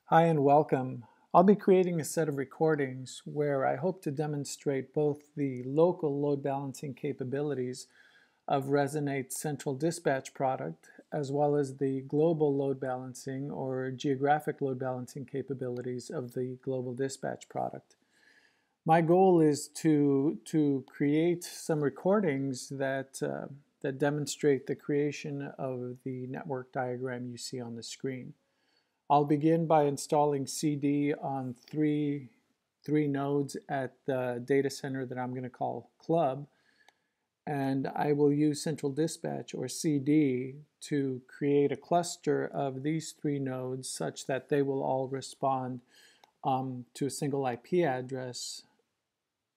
Hi and welcome. I'll be creating a set of recordings where I hope to demonstrate both the local load balancing capabilities of Resonate's central dispatch product, as well as the global load balancing or geographic load balancing capabilities of the global dispatch product. My goal is to create some recordings that demonstrate the creation of the network diagram you see on the screen. I'll begin by installing CD on three nodes at the data center that I'm going to call Club, and I will use Central Dispatch or CD to create a cluster of these three nodes such that they will all respond to a single IP address,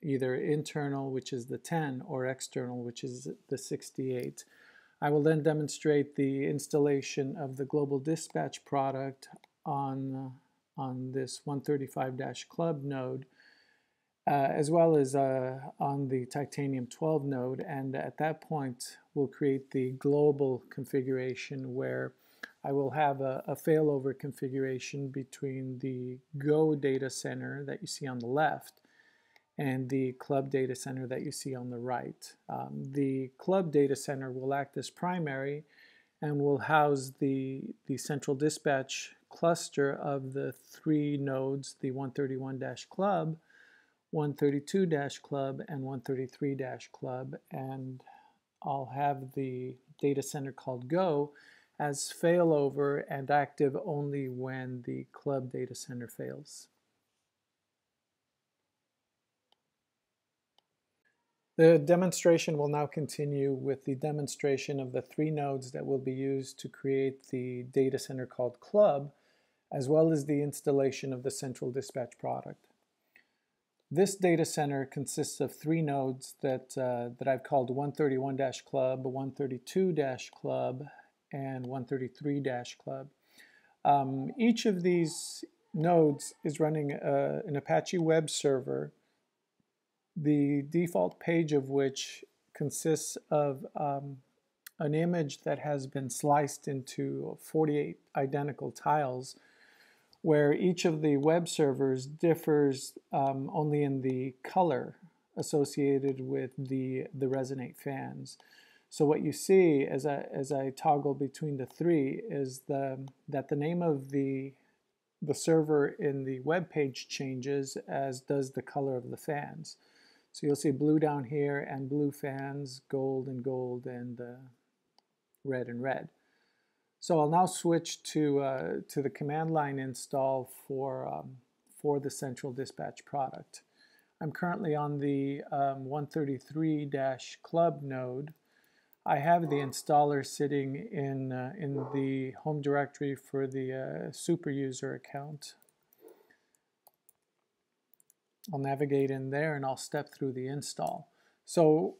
either internal, which is the 10, or external, which is the 68. I will then demonstrate the installation of the global dispatch product on this 135-club node, as well as on the Titanium 12 node. And at that point, we'll create the global configuration where I will have a failover configuration between the Go data center that you see on the left and the Club data center that you see on the right. The Club data center will act as primary and will house the central dispatch cluster of the three nodes, the 131-club, 132-club, and 133-club, and I'll have the data center called Go as failover and active only when the Club data center fails. The demonstration will now continue with the demonstration of the three nodes that will be used to create the data center called Club, as well as the installation of the central dispatch product. This data center consists of three nodes that I've called 131-club, 132-club, and 133-club. Each of these nodes is running an Apache web server, the default page of which consists of an image that has been sliced into 48 identical tiles, where each of the web servers differs only in the color associated with the Resonate fans. So what you see as I toggle between the three is that the name of the server in the web page changes, as does the color of the fans. So you'll see blue down here and blue fans, gold, and red and red. So I'll now switch to the command line install for the central dispatch product. I'm currently on the 133-club node. I have the installer sitting in the home directory for the super user account. I'll navigate in there and I'll step through the install. So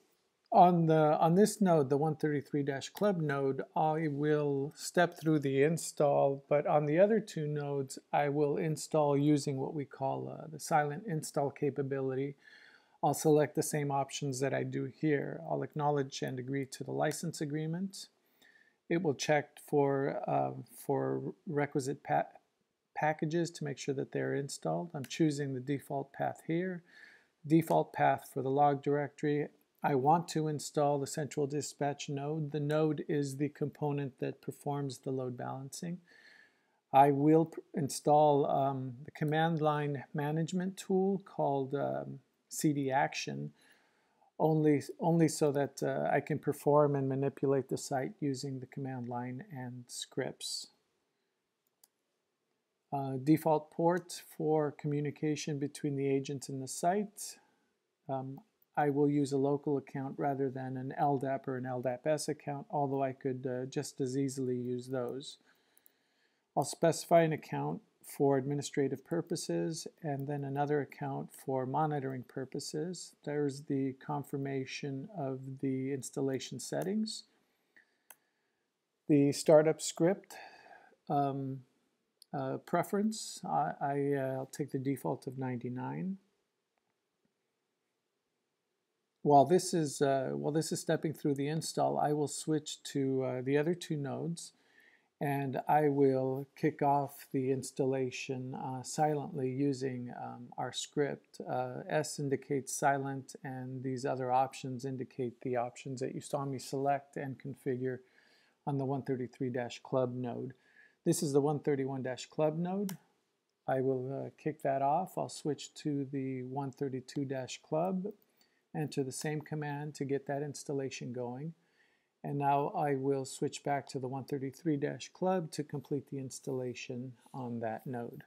on this node, the 133-club node, I will step through the install, but on the other two nodes, I will install using what we call the silent install capability. I'll select the same options that I do here. I'll acknowledge and agree to the license agreement. It will check for requisite packages to make sure that they're installed. I'm choosing the default path here. Default path for the log directory. I want to install the central dispatch node. The node is the component that performs the load balancing. I will install the command line management tool called CD Action, only so that I can perform and manipulate the site using the command line and scripts. Default port for communication between the agents and the site. I will use a local account rather than an LDAP or an LDAP-S account, although I could just as easily use those. I'll specify an account for administrative purposes and then another account for monitoring purposes. There's the confirmation of the installation settings. The startup script preference, I'll take the default of 99. While this is stepping through the install, I will switch to the other two nodes, And I will kick off the installation silently using our script. S indicates silent, and these other options indicate the options that you saw me select and configure on the 133-club node. This is the 131-club node. I will kick that off. I'll switch to the 132-club, enter the same command to get that installation going. And now I will switch back to the 133-club to complete the installation on that node.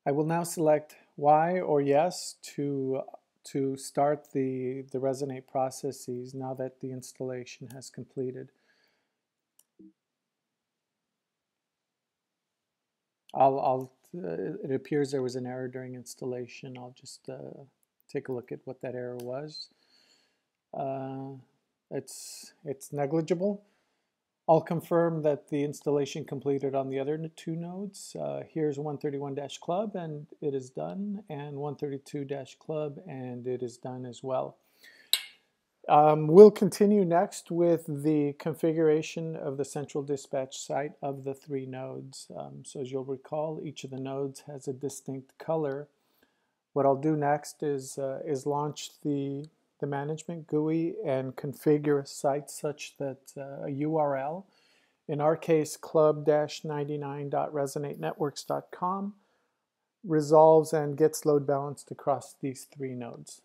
I will now select Y or yes to start the Resonate processes now that the installation has completed. It appears there was an error during installation. I'll just take a look at what that error was. It's negligible. I'll confirm that the installation completed on the other two nodes. Here's 131-club and it is done, and 132-club and it is done as well. We'll continue next with the configuration of the central dispatch site of the three nodes. So as you'll recall, each of the nodes has a distinct color. What I'll do next is launch the management GUI and configure a site such that a URL, in our case club-99.resonate-networks.com, resolves and gets load balanced across these three nodes.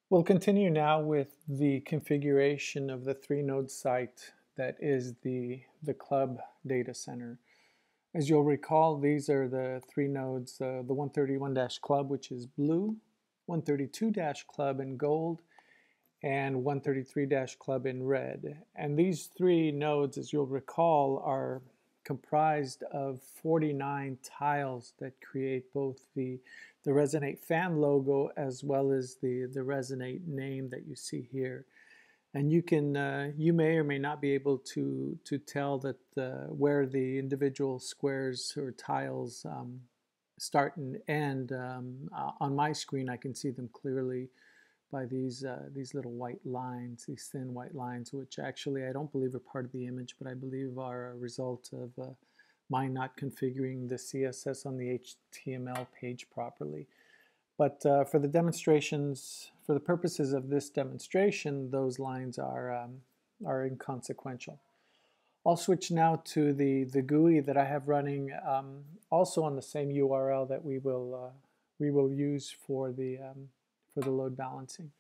We'll continue now with the configuration of the three-node site that is the club data center. As you'll recall, these are the three nodes, the 131-club, which is blue, 132-club in gold, and 133-club in red. And these three nodes, as you'll recall, are comprised of 49 tiles that create both the Resonate fan logo as well as the Resonate name that you see here. And you can, you may or may not be able to tell that where the individual squares or tiles start and end. On my screen, I can see them clearly by these little white lines, these thin white lines, which actually I don't believe are part of the image, but I believe are a result of mine not configuring the CSS on the HTML page properly. But for the demonstrations, for the purposes of this demonstration, those lines are inconsequential. I'll switch now to the GUI that I have running also on the same URL that we will use for the load balancing.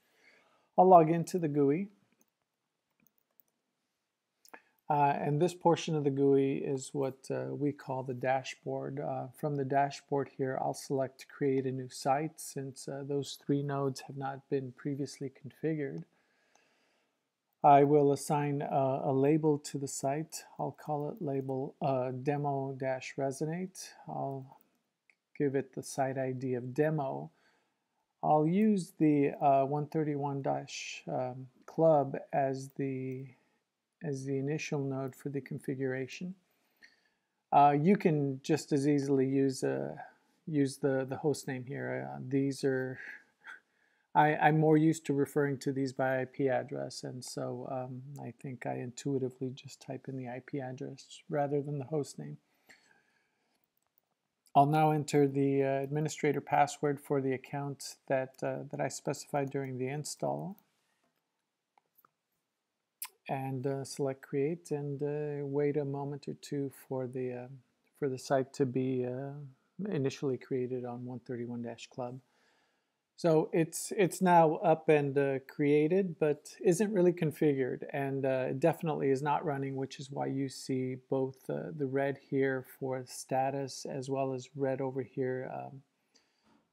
I'll log into the GUI. And this portion of the GUI is what we call the dashboard. From the dashboard here, I'll select to create a new site since those three nodes have not been previously configured. I will assign a label to the site. I'll call it label demo-resonate. I'll give it the site ID of demo. I'll use the 131-club as the initial node for the configuration. You can just as easily use the host name here. These are, I'm more used to referring to these by IP address, and so I think I intuitively just type in the IP address rather than the host name. I'll now enter the administrator password for the account that I specified during the install, and select create, and wait a moment or two for the site to be initially created on 131-club. So it's now up and created, but isn't really configured, and it definitely is not running, which is why you see both the red here for status as well as red over here.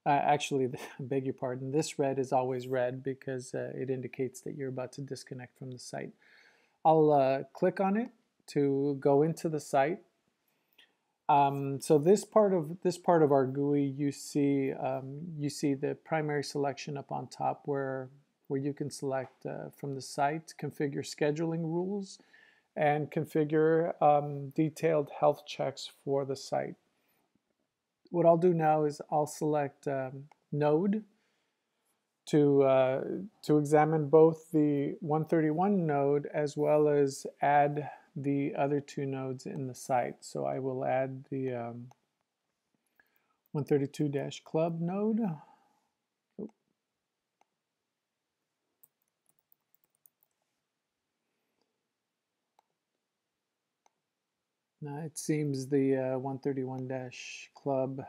Actually, I beg your pardon, this red is always red because it indicates that you're about to disconnect from the site. I'll click on it to go into the site. So this part of our GUI, you see the primary selection up on top where you can select from the site, configure scheduling rules, and configure detailed health checks for the site. What I'll do now is I'll select node, to examine both the 131 node as well as add the other two nodes in the site. So I will add the 132-club node. Now it seems the 131-club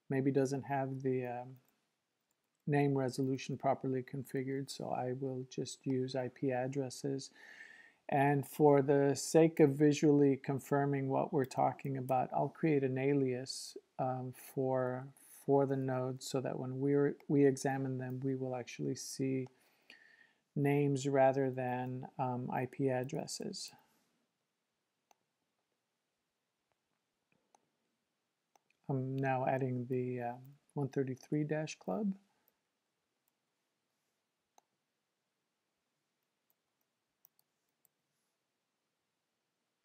maybe doesn't have the name resolution properly configured, so I will just use IP addresses. And for the sake of visually confirming what we're talking about, I'll create an alias for the nodes so that when we examine them, we will actually see names rather than IP addresses. I'm now adding the 133-club.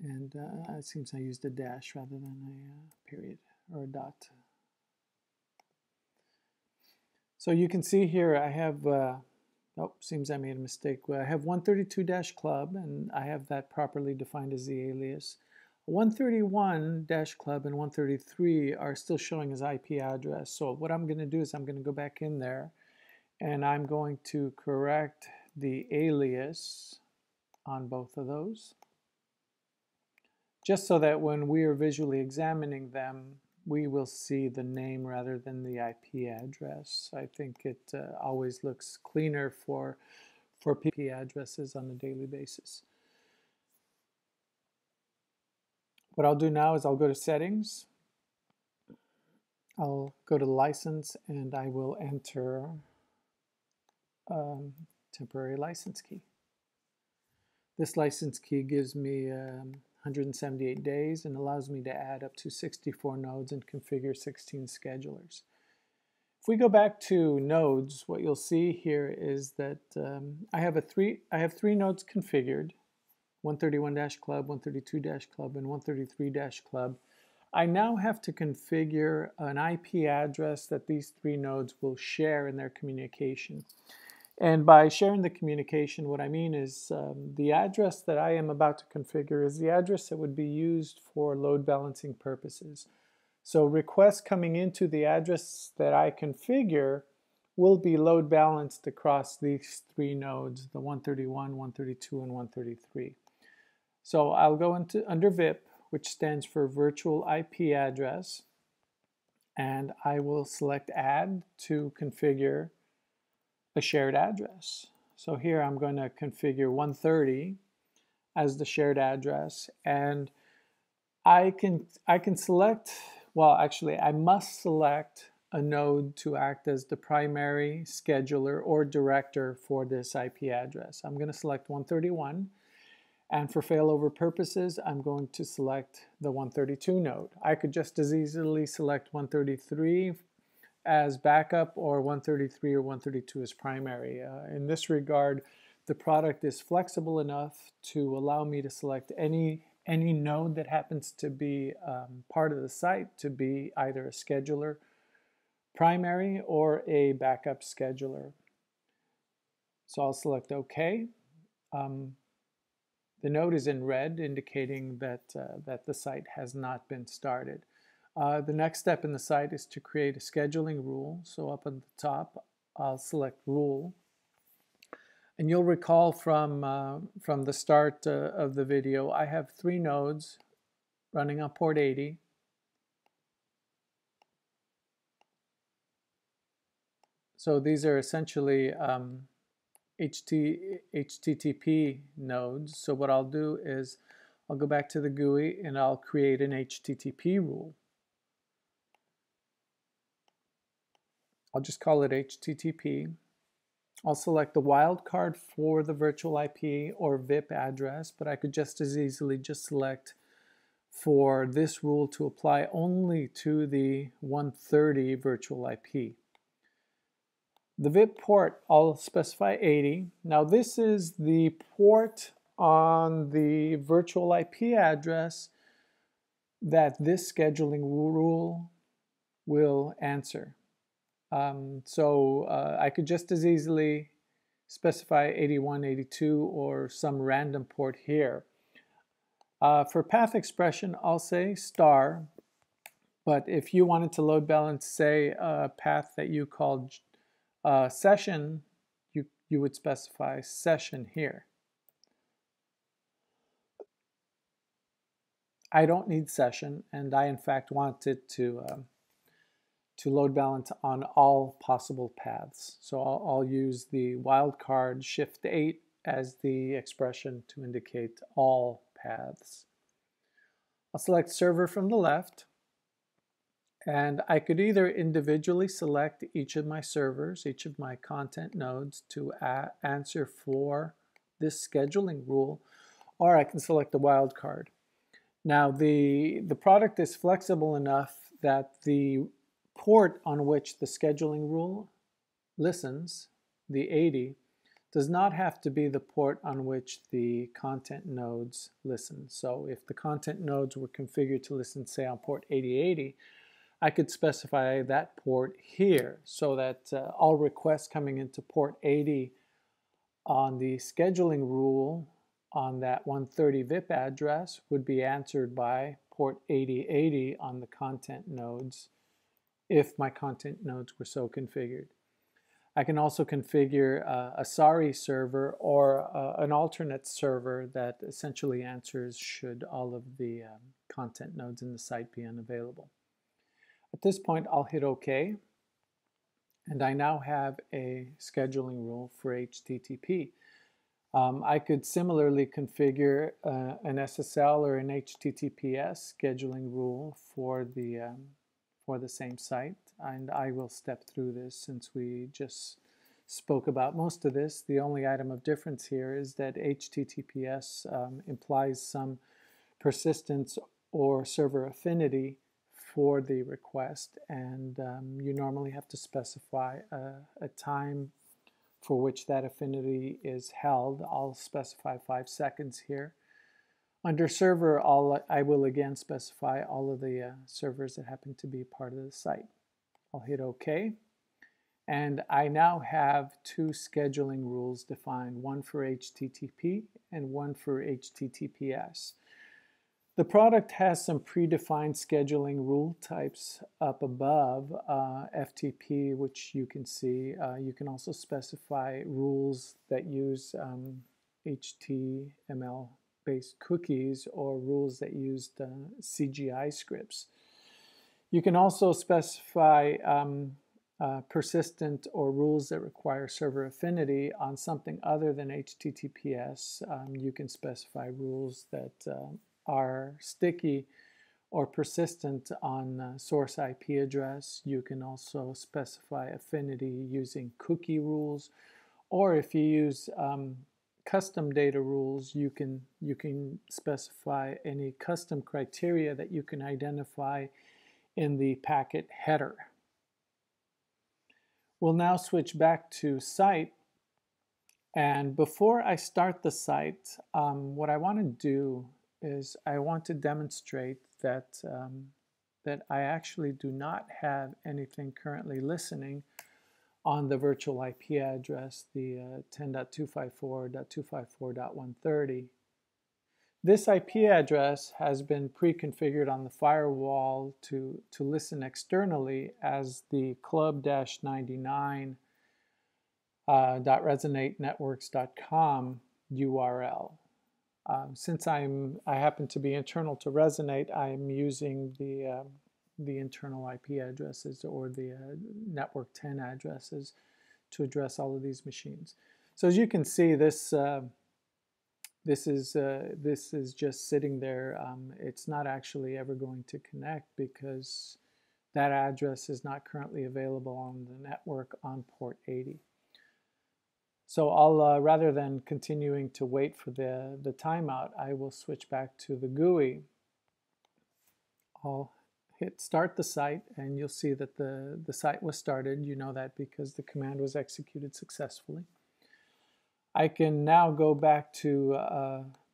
And it seems I used a dash rather than a period or a dot. So you can see here I have, seems I made a mistake. I have 132-club, and I have that properly defined as the alias. 131-club and 133 are still showing as IP address. So what I'm going to do is I'm going to go back in there, and I'm going to correct the alias on both of those, just so that when we are visually examining them, we will see the name rather than the IP address. I think it always looks cleaner for IP addresses on a daily basis. What I'll do now is I'll go to Settings, I'll go to License, and I will enter temporary license key. This license key gives me 178 days and allows me to add up to 64 nodes and configure 16 schedulers. If we go back to nodes, what you'll see here is that I have three nodes configured: 131-club, 132-club, and 133-club. I now have to configure an IP address that these three nodes will share in their communication. And by sharing the communication, what I mean is the address that I am about to configure is the address that would be used for load balancing purposes. So requests coming into the address that I configure will be load balanced across these three nodes, the 131, 132, and 133. So I'll go under VIP, which stands for Virtual IP Address, and I will select Add to configure a shared address. So here I'm going to configure 130 as the shared address, and I can select, well, actually I must select a node to act as the primary scheduler or director for this IP address. I'm going to select 131, and for failover purposes I'm going to select the 132 node. I could just as easily select 133 as backup or 133 or 132 as primary. In this regard, the product is flexible enough to allow me to select any node that happens to be part of the site to be either a scheduler primary or a backup scheduler. So I'll select OK. The node is in red, indicating that the site has not been started. The next step in the site is to create a scheduling rule. So up at the top, I'll select Rule. And you'll recall from the start of the video, I have three nodes running on port 80. So these are essentially HTTP nodes. So what I'll do is I'll go back to the GUI and I'll create an HTTP rule. I'll just call it HTTP. I'll select the wildcard for the virtual IP or VIP address, but I could just as easily just select for this rule to apply only to the 130 virtual IP. The VIP port, I'll specify 80. Now this is the port on the virtual IP address that this scheduling rule will answer. I could just as easily specify 81, 82, or some random port here. For path expression, I'll say star, but if you wanted to load balance, say, a path that you called session, you would specify session here. I don't need session, and I in fact want it to load balance on all possible paths. So I'll use the wildcard Shift-8 as the expression to indicate all paths. I'll select server from the left, and I could either individually select each of my servers, each of my content nodes to answer for this scheduling rule, or I can select the wildcard. Now the product is flexible enough that the port on which the scheduling rule listens, the 80, does not have to be the port on which the content nodes listen. So if the content nodes were configured to listen, say, on port 8080, I could specify that port here so that all requests coming into port 80 on the scheduling rule on that 130 VIP address would be answered by port 8080 on the content nodes if my content nodes were so configured. I can also configure a SARI server or an alternate server that essentially answers should all of the content nodes in the site be unavailable. At this point, I'll hit OK, and I now have a scheduling rule for HTTP. I could similarly configure an SSL or an HTTPS scheduling rule for the same site, and I will step through this since we just spoke about most of this. The only item of difference here is that HTTPS implies some persistence or server affinity for the request, and you normally have to specify a time for which that affinity is held. I'll specify 5 seconds here. Under server, I will again specify all of the servers that happen to be part of the site. I'll hit OK. And I now have 2 scheduling rules defined, one for HTTP and one for HTTPS. The product has some predefined scheduling rule types up above, FTP, which you can see. You can also specify rules that use HTML-based cookies or rules that use CGI scripts. You can also specify persistent or rules that require server affinity on something other than HTTPS. You can specify rules that are sticky or persistent on source IP address. You can also specify affinity using cookie rules, or if you use custom data rules, you can specify any custom criteria that you can identify in the packet header. We'll now switch back to site, and before I start the site, what I want to do is I want to demonstrate that that I actually do not have anything currently listening on the virtual IP address, the 10.254.254.130. This IP address has been pre-configured on the firewall to listen externally as the club-99.resonate-networks.com URL. Since I happen to be internal to Resonate, I'm using the internal IP addresses or the network 10 addresses to address all of these machines. So as you can see, this is just sitting there. It's not actually ever going to connect because that address is not currently available on the network on port 80. So I'll, rather than continuing to wait for the timeout, I will switch back to the GUI. I'll hit start the site, and you'll see that the site was started. You know that because the command was executed successfully. I can now go back to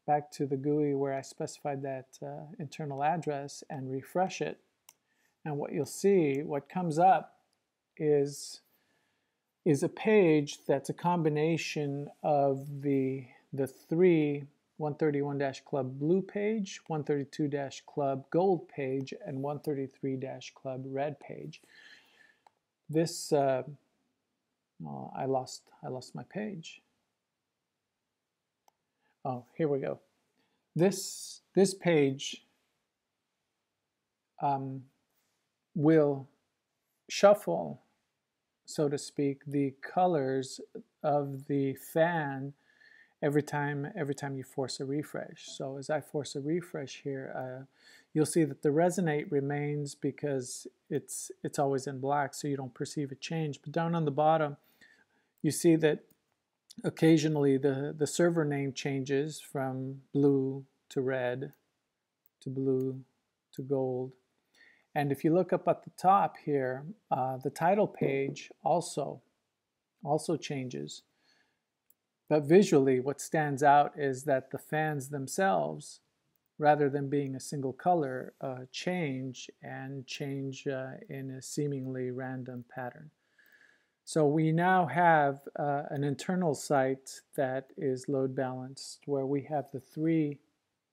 the GUI where I specified that internal address and refresh it. And what you'll see, what comes up is a page that's a combination of the three 131-Club Blue page, 132-Club Gold page, and 133-Club Red page. This I lost my page. Oh, here we go. This page will shuffle, so to speak, the colors of the fan every time you force a refresh. So as I force a refresh here, you'll see that the resonate remains because it's always in black, so you don't perceive a change. But down on the bottom, you see that occasionally the server name changes from blue to red to blue to gold. And if you look up at the top here, the title page also changes. But visually, what stands out is that the fans themselves, rather than being a single color, change in a seemingly random pattern. So we now have an internal site that is load balanced, where we have the three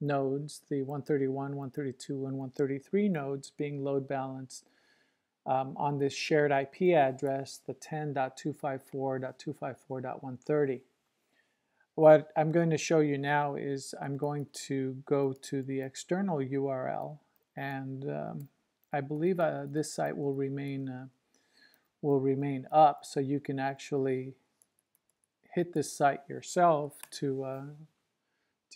nodes, the 131, 132, and 133 nodes being load balanced on this shared IP address, the 10.254.254.130. What I'm going to show you now is I'm going to go to the external URL, and I believe this site will remain up, so you can actually hit this site yourself to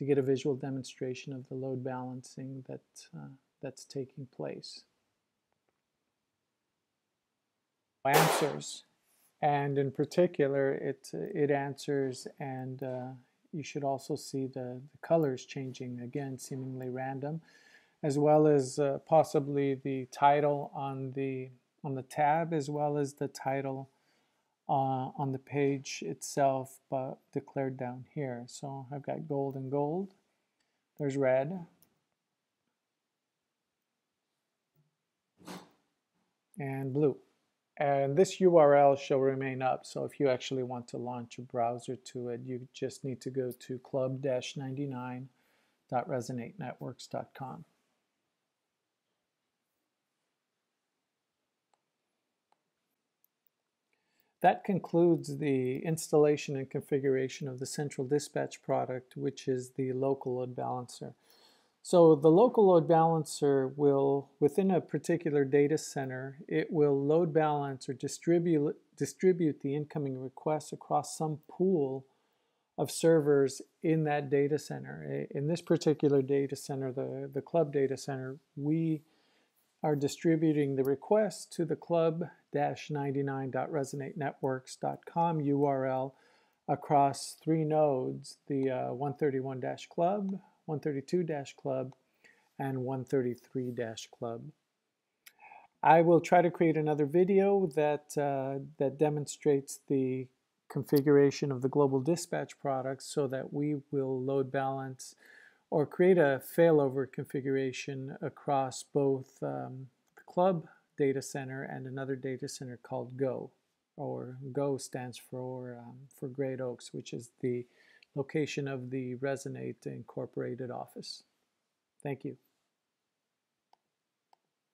get a visual demonstration of the load balancing that's taking place. Answers, and in particular it answers, and you should also see the colors changing, again seemingly random, as well as possibly the title on the tab, as well as the title on the page itself, but declared down here. So I've got gold and gold. There's red. And blue. And this URL shall remain up, so if you actually want to launch a browser to it, you just need to go to club-99.resonatennetworks.com. That concludes the installation and configuration of the Central Dispatch product, which is the local load balancer. So the local load balancer will, within a particular data center, it will load balance or distribute the incoming requests across some pool of servers in that data center. In this particular data center, the club data center, we are distributing the request to the club-99.resonatennetworks.com URL across three nodes, the 131-Club, 132-Club, and 133-Club. I will try to create another video that demonstrates the configuration of the global dispatch products, so that we will load balance or create a failover configuration across both the club data center and another data center called Go, or Go stands for Great Oaks, which is the location of the Resonate Incorporated office. Thank you.